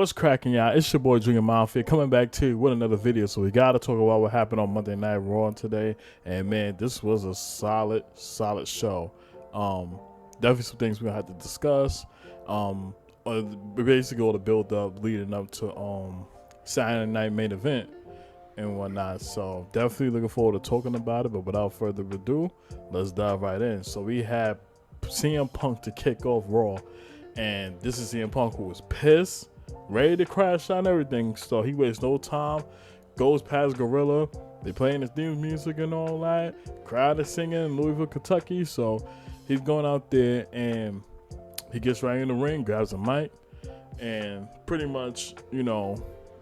What's cracking, y'all? It's your boy Junior Mafia coming back to you with another video. So we gotta talk about what happened on Monday Night Raw today. And man, this was a solid show. Definitely some things we're gonna have to discuss. Basically all the build up leading up to Saturday night main event and whatnot. So definitely looking forward to talking about it. But without further ado, let's dive right in. So we have CM Punk to kick off Raw. And this is CM Punk who was pissed, ready to crash out and everything. So he wastes no time, goes past Gorilla. They playing his theme music and all that. Crowd is singing in Louisville, Kentucky. So he's going out there and he gets right in the ring, grabs a mic, and pretty much,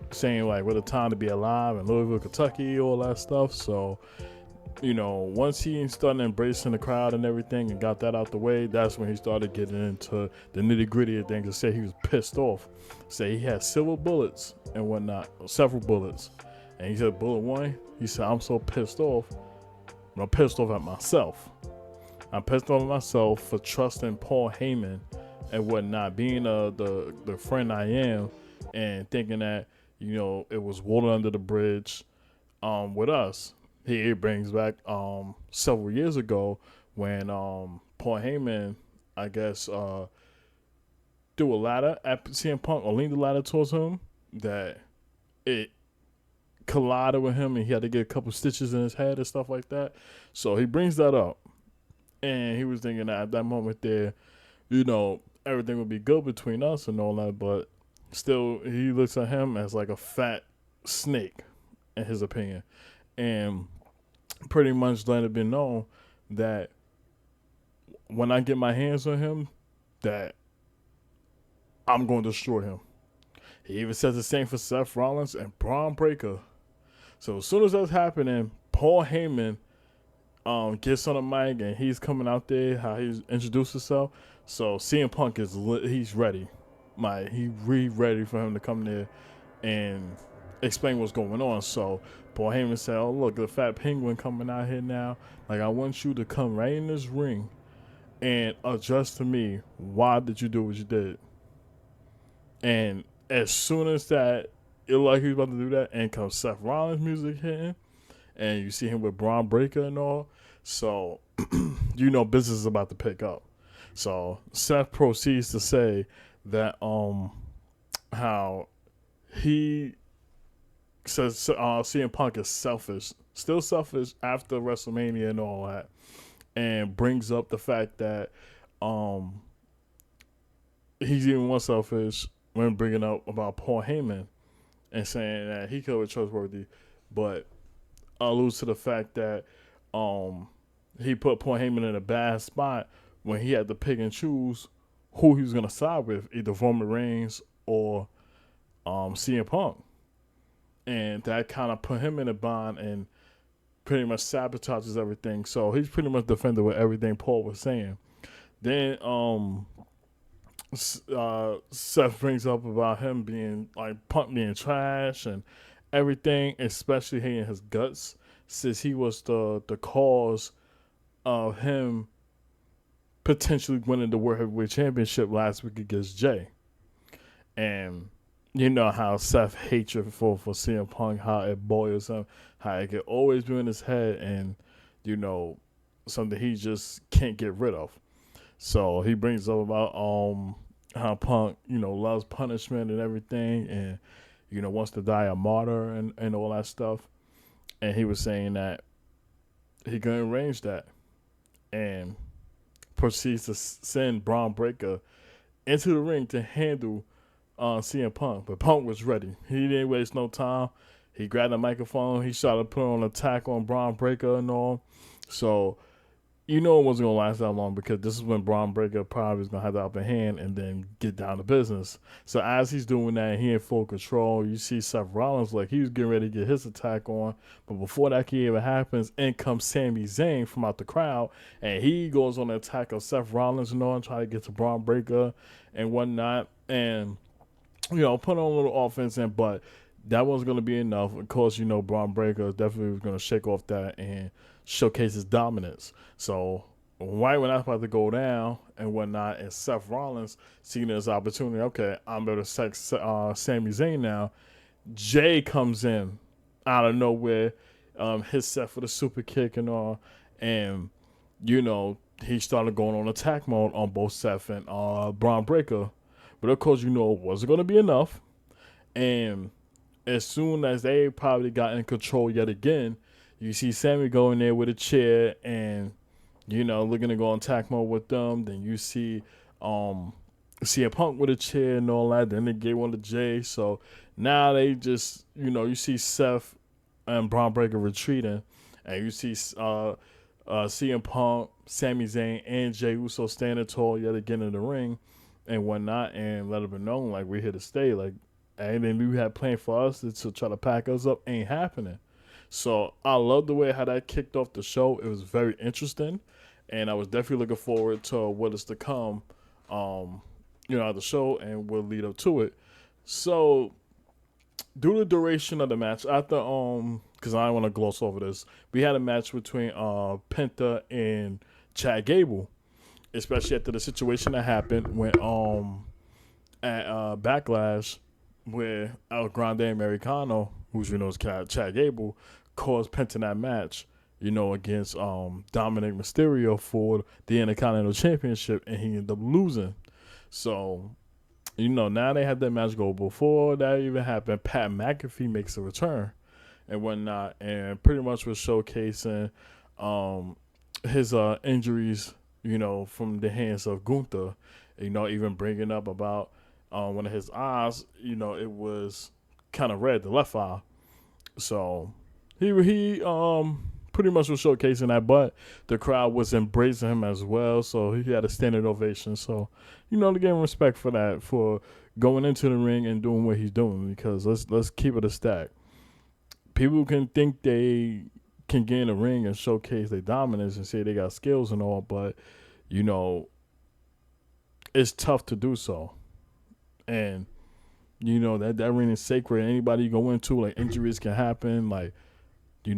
saying like what a time to be alive in Louisville, Kentucky, all that stuff. So once he started embracing the crowd and everything and got that out the way, that's when he started getting into the nitty gritty of things and said he was pissed off. Say he had several bullets and whatnot, several bullets. And he said, bullet one, he said, I'm so pissed off. I'm pissed off at myself. I'm pissed off at myself for trusting Paul Heyman and whatnot, being the friend I am and thinking that, it was water under the bridge with us. He brings back several years ago when Paul Heyman, I guess, threw a ladder at CM Punk or leaned the ladder towards him, that it collided with him and he had to get a couple stitches in his head and stuff like that. So he brings that up. And he was thinking that at that moment there, everything would be good between us and all that. But still, he looks at him as like a fat snake, in his opinion. And pretty much let it be known that when I get my hands on him, that I'm going to destroy him. He even says the same for Seth Rollins and Braun Breaker. So as soon as that's happening, Paul Heyman gets on the mic and he's coming out there, how he's introduced himself. So CM Punk he's ready. He's ready for him to come there and explain what's going on. So Paul Heyman said, oh, look, the fat penguin coming out here now. Like, I want you to come right in this ring and address to me, why did you do what you did? And as soon as that, it looked like he was about to do that, and comes Seth Rollins music hitting, and you see him with Braun Breaker and all. So, business is about to pick up. So Seth proceeds to say that how he says CM Punk is selfish, still selfish after WrestleMania and all that, and brings up the fact that he's even more selfish when bringing up about Paul Heyman and saying that he could be trustworthy, but alludes to the fact that he put Paul Heyman in a bad spot when he had to pick and choose who he was going to side with, either Roman Reigns or CM Punk. And that kind of put him in a bond and pretty much sabotages everything. So he's pretty much defended with everything Paul was saying. Then Seth brings up about him being like Punk being trash and everything, especially hating his guts, since he was the cause of him potentially winning the World Heavyweight Championship last week against Jay. And you know how Seth hates you for CM Punk, how it boils him, how it can always be in his head, and something he just can't get rid of. So he brings up about how Punk loves punishment and everything, and wants to die a martyr and all that stuff. And he was saying that he can arrange that, and proceeds to send Braun Breaker into the ring to handle CM Punk. But Punk was ready. He didn't waste no time. He grabbed the microphone. He started putting on an attack on Braun Breaker and all. So it wasn't going to last that long, because this is when Braun Breaker probably was going to have the upper hand and then get down to business. So as he's doing that, he in full control. You see Seth Rollins like he was getting ready to get his attack on. But before that even happens, in comes Sami Zayn from out the crowd. And he goes on the attack of Seth Rollins and all, and try to get to Braun Breaker and whatnot. And, put on a little offense in, but that wasn't going to be enough. Of course, Braun Breaker definitely was going to shake off that and showcase his dominance. So right when that's about to go down and whatnot, and Seth Rollins seeing this opportunity, okay, I'm able to sex Sami Zayn now. Jay comes in out of nowhere, hits Seth with a super kick and all, and you know he started going on attack mode on both Seth and Braun Breaker, but of course you know it wasn't going to be enough, and as soon as they probably got in control yet again, you see Sammy go in there with a chair and looking to go on attack mode with them. Then you um see a Punk with a chair and all that. Then they gave one to Jay. So now they just you see Seth and Braun Breaker retreating, and you see CM Punk, Sami Zayn, and Jey Uso standing tall yet again in the ring and whatnot, and let it be known like we're here to stay. Like anything we had planned for us to try to pack us up ain't happening. So I love the way how that kicked off the show. It was very interesting, and I was definitely looking forward to what is to come, at the show and will lead up to it. So, due to the duration of the match, after because I don't want to gloss over this, we had a match between Penta and Chad Gable, especially after the situation that happened when at Backlash, where El Grande Americano, who's as Chad Gable, caused Penta that match, against Dominic Mysterio for the Intercontinental Championship, and he ended up losing. So, now they had that match go. Before that even happened, Pat McAfee makes a return and whatnot, and pretty much was showcasing his injuries, from the hands of Gunther, even bringing up about one of his eyes, it was kind of red, the left eye. So he pretty much was showcasing that, but the crowd was embracing him as well. So he had a standing ovation. So to give him respect for that, for going into the ring and doing what he's doing. Because let's keep it a stack. People can think they can get in the ring and showcase their dominance and say they got skills and all, but it's tough to do so. And that ring is sacred. Anybody you go into, like, injuries can happen. Like, you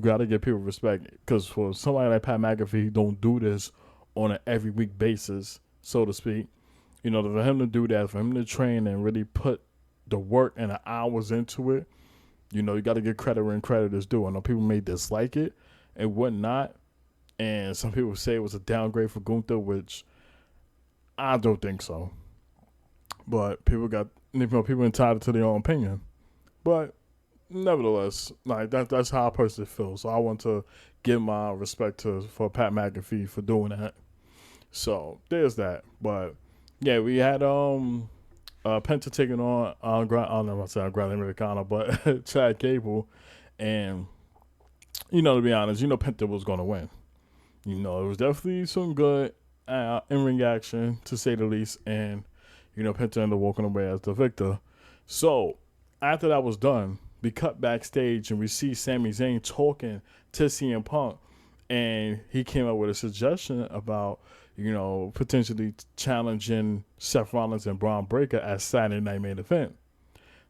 got to give people respect, because for somebody like Pat McAfee, he don't do this on an every week basis, so to speak. For him to do that, for him to train and really put the work and the hours into it, you got to give credit where credit is due. I know people may dislike it and whatnot, and some people say it was a downgrade for Gunther, which I don't think so. But people entitled to their own opinion. But nevertheless, like that's how I personally feel. So I want to give my respect for Pat McAfee for doing that. So there's that. But yeah, we had Penta taking on Grand Americano, but Chad Gable, and to be honest, Penta was gonna win. It was definitely some good in-ring action, to say the least, and Penta ended up walking away as the victor. So after that was done, we cut backstage and we see Sami Zayn talking to CM Punk, and he came up with a suggestion about potentially challenging Seth Rollins and Braun Breaker as Saturday Night Main Event,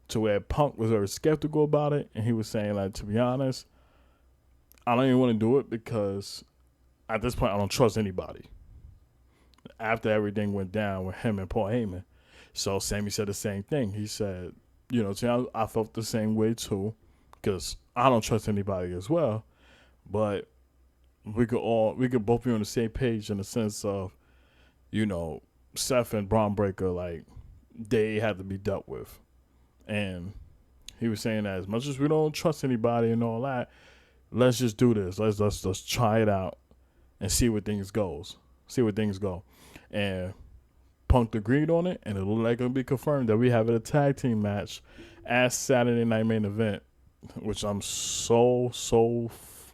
to where Punk was very skeptical about it, and he was saying, like, to be honest, I don't even want to do it because at this point I don't trust anybody after everything went down with him and Paul Heyman. So Sammy said the same thing. He said, I felt the same way too, because I don't trust anybody as well. But we could both be on the same page in the sense of, Seth and Braun Breaker, like, they had to be dealt with. And he was saying that as much as we don't trust anybody and all that, let's just do this. Let's try it out and see where things go. And Punk agreed on it, and it looked like it'll be confirmed that we have a tag team match as Saturday Night Main Event, which I'm so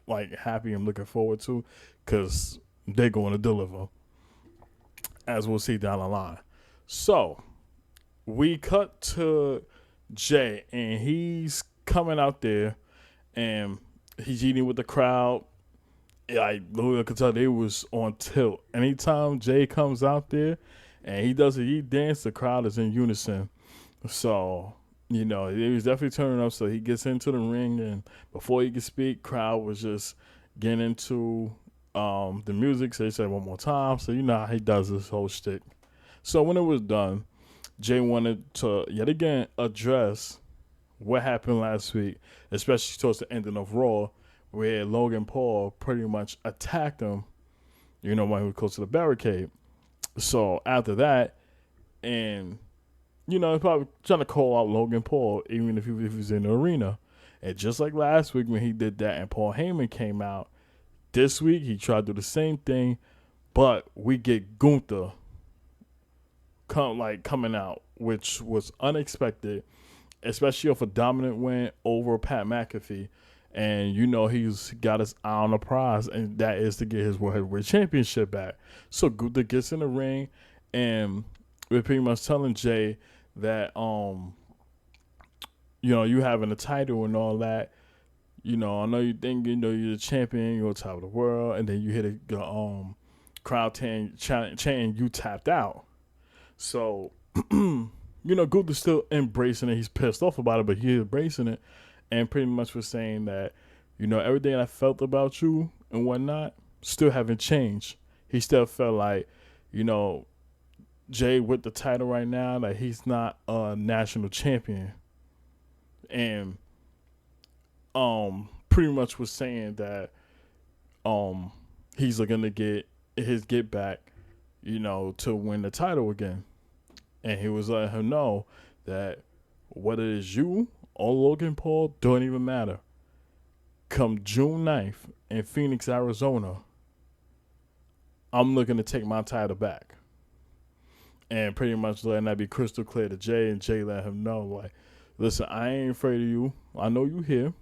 like happy and looking forward to, because they're going to deliver, as we'll see down the line. So we cut to Jay, and he's coming out there, and he's eating with the crowd. I could tell they was on tilt. Anytime Jay comes out there and he does a Yeet dance, the crowd is in unison. So, he was definitely turning up. So he gets into the ring, and before he could speak, crowd was just getting into the music. So he said one more time. So you know how he does this whole shtick. So when it was done, Jay wanted to yet again address what happened last week, especially towards the ending of Raw, where Logan Paul pretty much attacked him, you know, when he was close to the barricade. So after that, and you know, probably trying to call out Logan Paul, even if he was in the arena. And just like last week when he did that and Paul Heyman came out, this week he tried to do the same thing, but we get Gunther coming out, which was unexpected, especially off a dominant win over Pat McAfee. And you know he's got his eye on the prize, and that is to get his World Heavyweight Championship back. So Gunther gets in the ring, and we're pretty much telling Jay that you know, you having a title and all that. You know, I know you think you know you're the champion, you're on top of the world, and then you hit a crowd chanting you tapped out. So you know, Gunther's still embracing it. He's pissed off about it, but he's embracing it, and pretty much was saying that, you know, everything I felt about you and whatnot still haven't changed. He still felt like, you know, Jay with the title right now, that he's not a national champion, and pretty much was saying that he's gonna get his get back, you know, to win the title again. And he was letting him know that whether it's you or Logan Paul, don't even matter. Come June 9th in Phoenix, Arizona, I'm looking to take my title back. And pretty much letting that be crystal clear to Jay, and Jay let him know, like, listen, I ain't afraid of you. I know you here.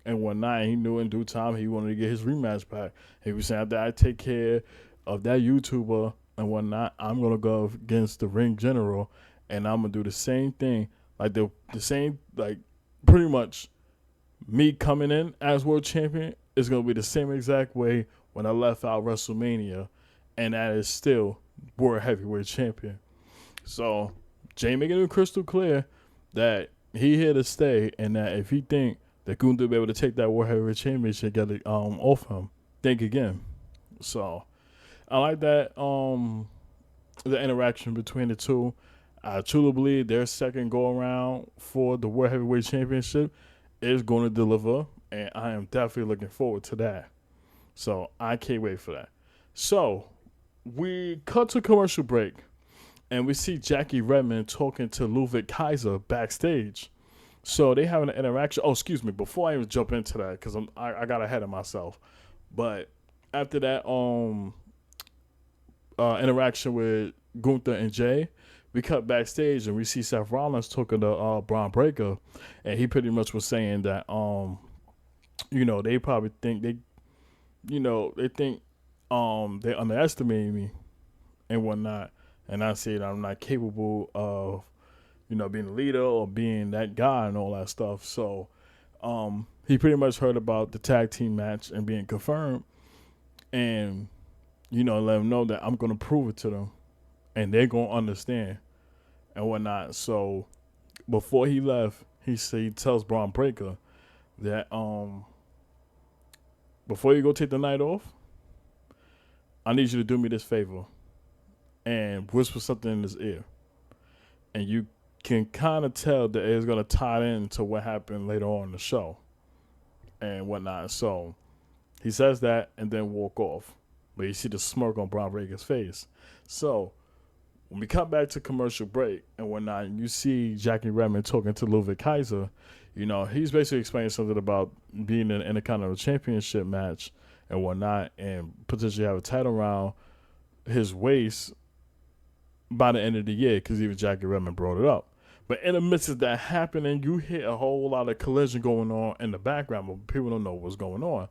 And one night, he knew in due time he wanted to get his rematch back. He was saying, after I take care of that YouTuber and whatnot, I'm going to go against the ring general, and I'm going to do the same thing. Like, the same, like, pretty much me coming in as world champion is going to be the same exact way when I left out WrestleMania, and that is still world heavyweight champion. So, Jay making it crystal clear that he here to stay, and that if he think that Gunther will be able to take that World Heavyweight Championship, get it off him, think again. So I like that the interaction between the two. I truly believe their second go around for the World Heavyweight Championship is going to deliver, and I am definitely looking forward to that. So I can't wait for that. So we cut to commercial break, and we see Jackie Redmond talking to Ludwig Kaiser backstage. So they have an interaction. Oh, excuse me. Before I even jump into that, because I got ahead of myself. But after that interaction with Gunther and Jay, we cut backstage and we see Seth Rollins talking to Braun Breaker, and he pretty much was saying that you know, they probably think they think they underestimate me and whatnot, and I said I'm not capable of, you know, being a leader or being that guy and all that stuff. So he pretty much heard about the tag team match and being confirmed, and, you know, let them know that I'm going to prove it to them, and they're going to understand and whatnot. So before he left, he tells Braun Breaker that before you go take the night off, I need you to do me this favor and whisper something in his ear. And you can kind of tell that it's going to tie into what happened later on in the show and whatnot. So he says that and then walk off. But you see the smirk on Braun Breaker's face. So when we come back to commercial break and whatnot, you see Jackie Redmond talking to Ludwig Kaiser. You know, he's basically explaining something about being in an Intercontinental Championship match and whatnot, and potentially have a title around his waist by the end of the year, because even Jackie Redmond brought it up. But in the midst of that happening, you hear a whole lot of collision going on in the background, but people don't know what's going on.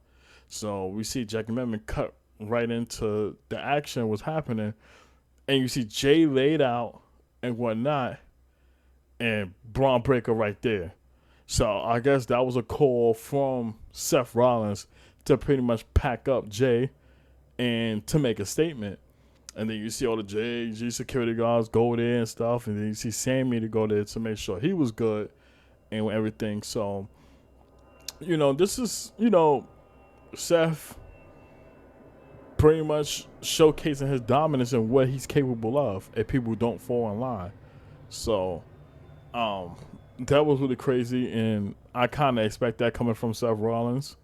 So we see Jackie Redmond cut right into the action was happening, and you see Jay laid out and whatnot, and Braun Breaker right there. So I guess that was a call from Seth Rollins to pretty much pack up Jay and to make a statement. And then you see all the JG security guards go there and stuff. And then you see Sammy to go there to make sure he was good and everything. So, you know, this is, you know, Seth pretty much showcasing his dominance and what he's capable of if people don't fall in line. So um, that was really crazy, and I kind of expect that coming from Seth Rollins.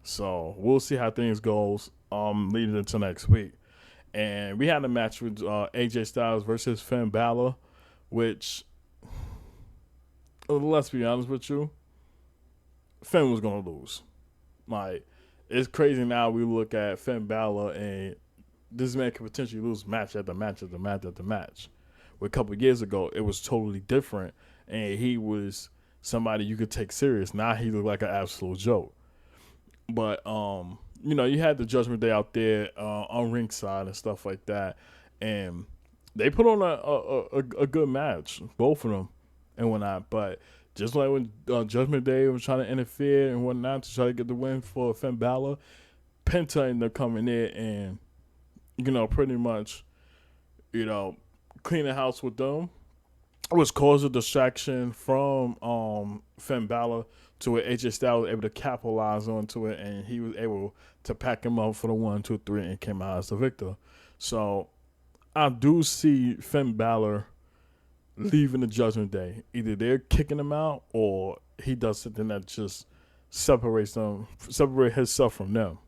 So we'll see how things goes leading into next week. And we had a match with AJ Styles versus Finn Balor, which, let's be honest with you, Finn was gonna lose. Like, it's crazy now. We look at Finn Balor and this man could potentially lose match after match after match after match. Where a couple of years ago, it was totally different, and he was somebody you could take serious. Now he looked like an absolute joke. But you had the Judgment Day out there on ringside and stuff like that, and they put on a good match, both of them, and whatnot. But just like when Judgment Day was trying to interfere and whatnot to try to get the win for Finn Balor, Penta ended up coming in and pretty much clean the house with them, which caused a distraction from Finn Balor to where AJ Styles was able to capitalize onto it, and he was able to pack him up for the 1, 2, 3, and came out as the victor. So I do see Finn Balor leaving the Judgment Day. Either they're kicking him out, or he does something that just separate himself from them.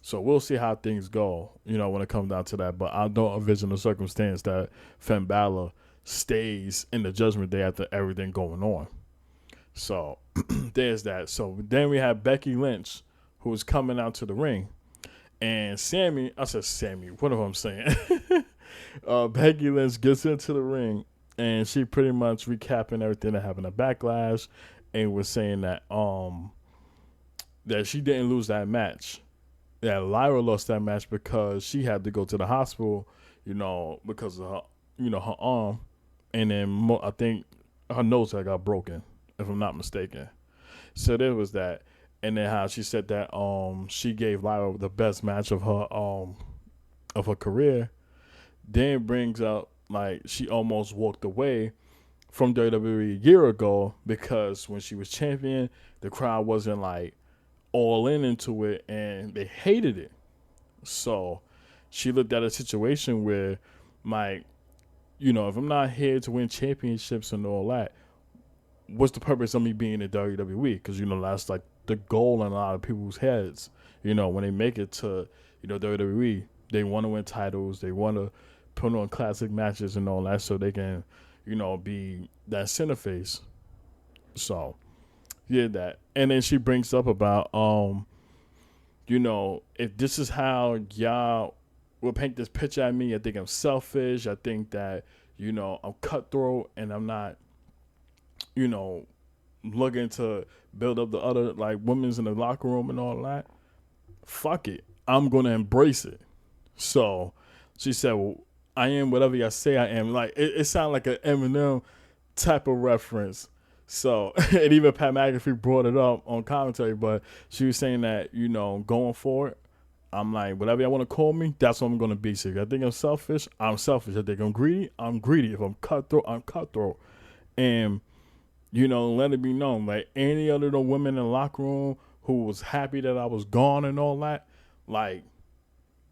So we'll see how things go, when it comes down to that. But I don't envision the circumstance that Finn Balor stays in the Judgment Day after everything going on. So there's that. So then we have Becky Lynch, who was coming out to the ring. And Sammy, what am I saying? Becky Lynch gets into the ring, and she pretty much recapping everything that happened at Backlash, and was saying that that she didn't lose that match. That Lyra lost that match because she had to go to the hospital, because of her, her arm, and then I think her nose had got broken, if I'm not mistaken. So there was that, and then how she said that she gave Lyra the best match of her career. Then brings up like she almost walked away from WWE a year ago because when she was champion, the crowd wasn't like all into it, and they hated it. So she looked at a situation where, like, if I'm not here to win championships and all that, what's the purpose of me being in WWE? Because that's like the goal in a lot of people's heads. When they make it to WWE, they want to win titles, they want to put on classic matches and all that, so they can be that center face. So yeah, that. And then she brings up about if this is how y'all will paint this picture at me, I think I'm selfish. I think that I'm cutthroat, and I'm not looking to build up the other like women's in the locker room and all that. Fuck it, I'm gonna embrace it. So she said, well, I am whatever y'all say I am. Like it sounded like an Eminem type of reference. So, and even Pat McAfee brought it up on commentary, but she was saying that, going forward, I'm like, whatever y'all want to call me, that's what I'm going to be. So if I think I'm selfish, I'm selfish. I think I'm greedy. If I'm cutthroat, I'm cutthroat. And, let it be known, like any other women in the locker room who was happy that I was gone and all that, like,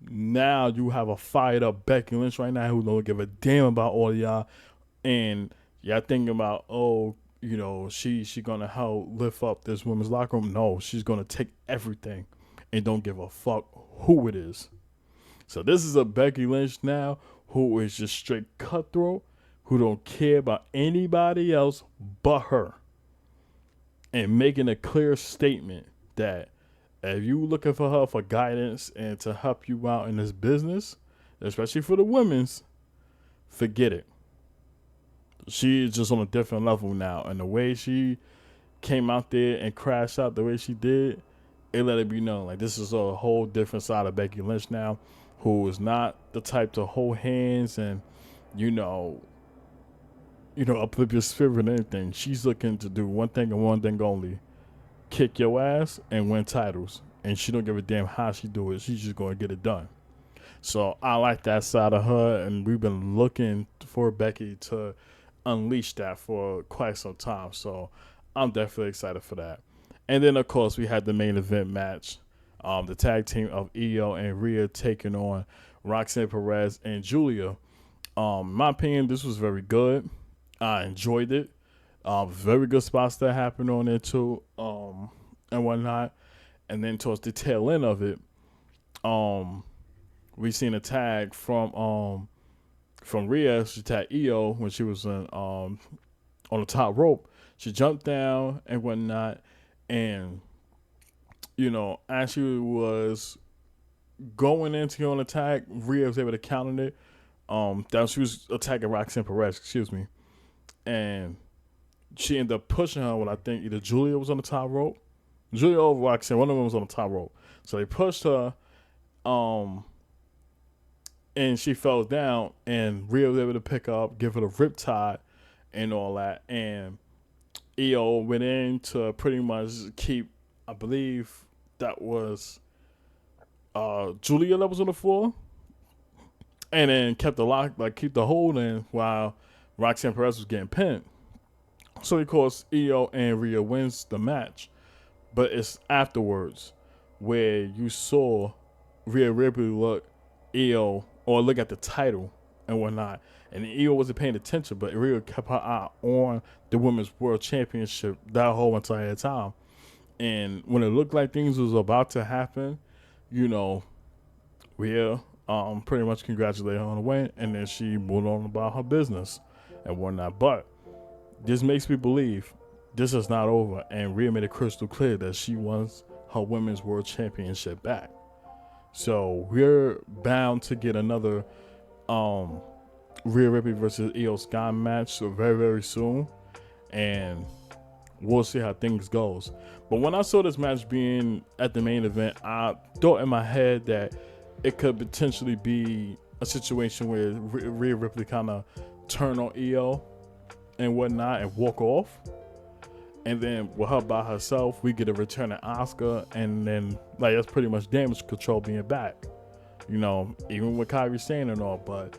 now you have a fired up Becky Lynch right now who don't give a damn about all of y'all. And y'all thinking about, she gonna help lift up this women's locker room. No, she's gonna take everything and don't give a fuck who it is. So this is a Becky Lynch now who is just straight cutthroat, who don't care about anybody else but her, and making a clear statement that if you looking for her for guidance and to help you out in this business, especially for the women's, forget it. She's just on a different level now. And the way she came out there and crashed out the way she did, it let it be known. Like, this is a whole different side of Becky Lynch now, who is not the type to hold hands and, uplift your spirit and anything. She's looking to do one thing and one thing only: kick your ass and win titles. And she don't give a damn how she do it. She's just going to get it done. So I like that side of her, and we've been looking for Becky to unleash that for quite some time. So I'm definitely excited for that. And then, of course, we had the main event match. The tag team of Io and Rhea taking on Roxanne Perez and Julia. In my opinion, this was very good. I enjoyed it. Very good spots that happened on there too, and whatnot. And then towards the tail end of it, we seen a tag from Rhea. She tagged Io when she was on the top rope. She jumped down and whatnot, and as she was going into on attack, Rhea was able to counter it. That she was attacking Roxanne Perez, excuse me, and she ended up pushing her when I think either Julia was on the top rope, Julia or Roxanne, one of them was on the top rope. So they pushed her, and she fell down, and Rhea was able to pick her up, give her the riptide, and all that, and Io went in to pretty much keep, I believe that was Julia that was on the floor, and then kept the lock, like keep the hold in while Roxanne Perez was getting pinned. So of course Io and Rhea wins the match, but it's afterwards where you saw Rhea Ripley look at the title and whatnot, and Io wasn't paying attention, but Rhea kept her eye on the Women's World Championship that whole entire time. And when it looked like things was about to happen, Rhea pretty much congratulated her on the win, and then she moved on about her business and whatnot. But this makes me believe this is not over, and Rhea made it crystal clear that she wants her Women's World Championship back. So we're bound to get another Rhea Ripley versus Io Sky match so very, very soon, and we'll see how things goes. But when I saw this match being at the main event, I thought in my head that it could potentially be a situation where Rhea Ripley kind of turn on Io and whatnot and walk off. And then with her by herself, we get a return of Asuka, and then that's pretty much Damage Control being back. Even with Kairi Sane and all, but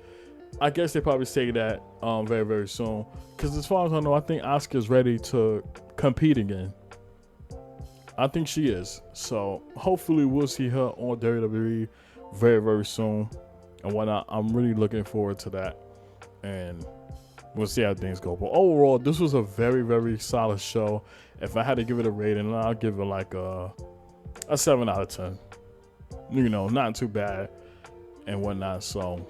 I guess they probably say that very, very soon. Because as far as I know, I think Asuka's ready to compete again. I think she is. So hopefully we'll see her on WWE very, very soon and whatnot. I'm really looking forward to that. And we'll see how things go. But overall, this was a very, very solid show. If I had to give it a rating, I'll give it like a 7 out of 10. Not too bad and whatnot. So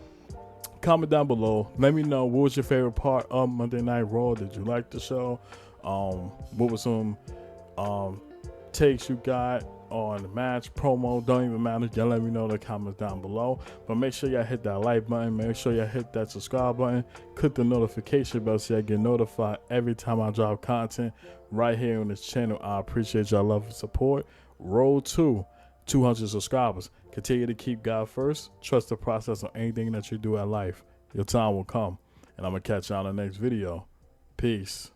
comment down below. Let me know what was your favorite part of Monday Night Raw. Did you like the show? What were some takes you got on the match, promo? Don't even matter. Y'all let me know in the comments down below. But make sure y'all hit that like button. Make sure y'all hit that subscribe button. Click the notification bell so y'all get notified every time I drop content right here on this channel. I appreciate y'all love and support. Roll to 200 subscribers. Continue to keep God first. Trust the process on anything that you do in life. Your time will come. And I'm going to catch you on the next video. Peace.